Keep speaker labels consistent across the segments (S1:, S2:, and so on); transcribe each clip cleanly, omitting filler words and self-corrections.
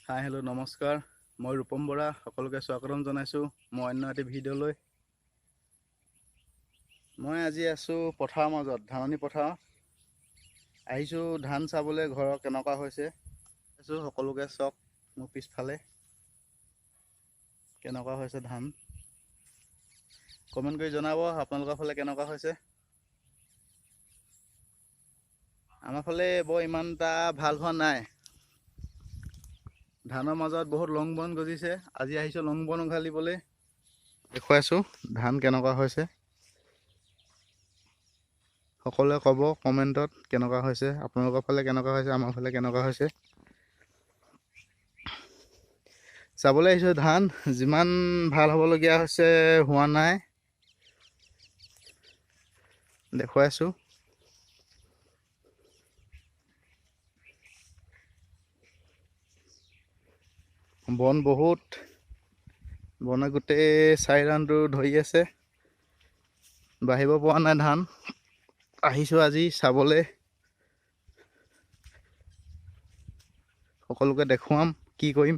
S1: Hi hello' নমস্কাৰ। মই ৰূপম বৰা, সকলোকে স্বাগতম জনাইছোঁ মই অন্য এটি ভিডিঅ'লৈ। মই আজি আছোঁ পথাৰৰ মাজত, ধাননি পথাৰত আহিছোঁ ধান চাবলৈ। ঘৰৰ কেনেকুৱা হৈছে সকলোকে চাওক। মোৰ পিছফালে কেনেকুৱা হৈছে ধান, কমেণ্ট কৰি জনাব আপোনালোকৰ ফালে কেনেকুৱা হৈছে। আমাৰ ফালে বৰ ইমান এটা ভাল হোৱা নাই। ধানৰ মাজত বহুত লং বন গজিছে। আজি আহিছোঁ লং বন উঘালিবলৈ। দেখুৱাইছোঁ ধান কেনেকুৱা হৈছে। সকলোৱে ক'ব কমেণ্টত কেনেকুৱা হৈছে, আপোনালোকৰ ফালে কেনেকুৱা হৈছে, আমাৰ ফালে কেনেকুৱা হৈছে। চাবলৈ আহিছোঁ ধান যিমান ভাল হ'বলগীয়া হৈছে হোৱা নাই। দেখুৱাইছোঁ। বন বহুত, বনে গোটেই 4 ৰাউণ্ডটো ধৰি আছে। বাঢ়িব পৰা নাই ধান। আহিছোঁ আজি চাবলৈ, সকলোকে দেখুৱাম কি কৰিম।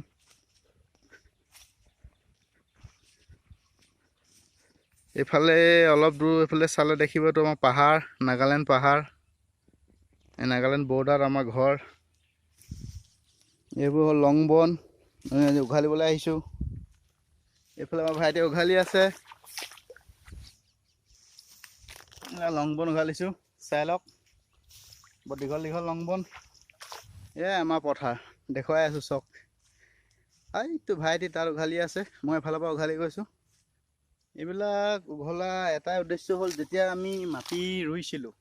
S1: এইফালে অলপ দূৰ এইফালে চালে দেখিব তোমাৰ পাহাৰ, নাগালেণ্ড পাহাৰ। এই নাগালেণ্ড বৰ্ডাৰত আমাৰ ঘৰ। এইবোৰ হ'ল লং বন, উঘালিবলৈ আহিছোঁ। এইফালে আমাৰ ভাইটি উঘালি আছে। লং বন উঘালিছোঁ, চাই লওক। বৰ দীঘল দীঘল লং বন। এয়াই আমাৰ পথাৰ, দেখুৱাই আছোঁ চাওক। এইটো ভাইটি তাত উঘালি আছে, মই এফালৰ পৰা উঘালি গৈছোঁ। এইবিলাক উঘলা এটাই উদ্দেশ্য হ'ল, যেতিয়া আমি মাটি ৰুইছিলোঁ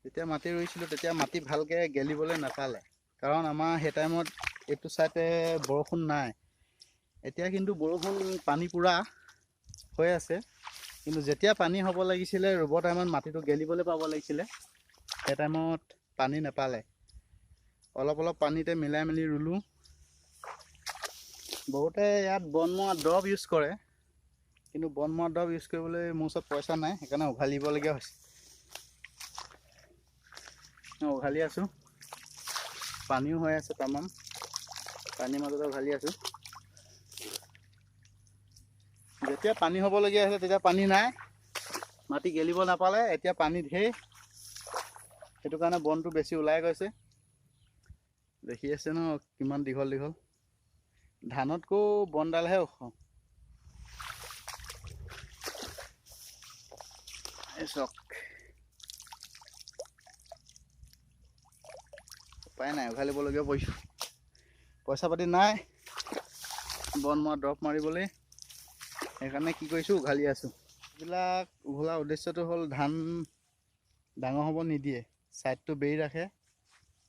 S1: তেতিয়া মাটি ভালকৈ গেলিবলৈ নাপালে। কাৰণ আমাৰ সেই টাইমত এইটো চাইডে বৰষুণ নাই। এতিয়া কিন্তু বৰষুণ পানী পুৰা হৈ আছে। কিন্তু যেতিয়া পানী হ'ব লাগিছিলে, ৰুব টাইমত মাটিটো গেলিবলৈ পাব লাগিছিলে, সেই টাইমত পানী নাপালে। অলপ অলপ পানীতে মিলাই মেলি ৰুলোঁ। বহুতে ইয়াত বন মৰা দৰৱ ইউজ কৰে, কিন্তু বন মৰা দৰৱ ইউজ কৰিবলৈ মোৰ ওচৰত পইচা নাই, সেইকাৰণে উঘালিবলগীয়া হৈছে। উঘালি আছোঁ, পানীও হৈ আছে তামাম, পানীৰ মাজতে উঘালি আছোঁ। যেতিয়া পানী হ'বলগীয়া আছিলে তেতিয়া পানী নাই, মাটি গেলিব নাপালে। এতিয়া পানী ঢেৰ, সেইটো কাৰণে বনটো বেছি ওলাই গৈছে। দেখি আছে ন কিমান দীঘল দীঘল। ধানতকৈও বনডালহে ওখ। এই চাওক, উপায় নাই উঘালিবলগীয়া পৰিছোঁ। পইচা পাতি নাই বন মৰা দৰৱ মাৰিবলৈ, সেইকাৰণে কি কৰিছোঁ, উঘালি আছোঁ। এইবিলাক উঘলাৰ উদ্দেশ্যটো হ'ল ধান ডাঙৰ হ'ব নিদিয়ে, ছাইডটো বেৰি ৰাখে,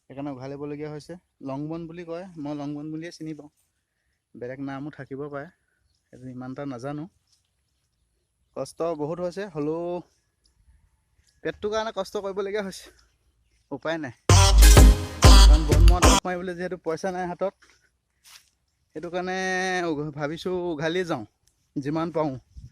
S1: সেইকাৰণে উঘালিবলগীয়া হৈছে। লং বন বুলি কয়, মই লং বন বুলিয়ে চিনি পাওঁ, বেলেগ নামো থাকিব পাৰে, সেইটো ইমান এটা নাজানো। কষ্ট বহুত হৈছে, হ'লেও পেটটোৰ কাৰণে কষ্ট কৰিবলগীয়া হৈছে, উপায় নাই। কাৰণ বন মৰা দৰৱ মাৰিবলৈ যিহেতু পইচা নাই হাতত, সেইটো কাৰণে ভাবিছোঁ উঘালি যাওঁ যিমান পাৰোঁ।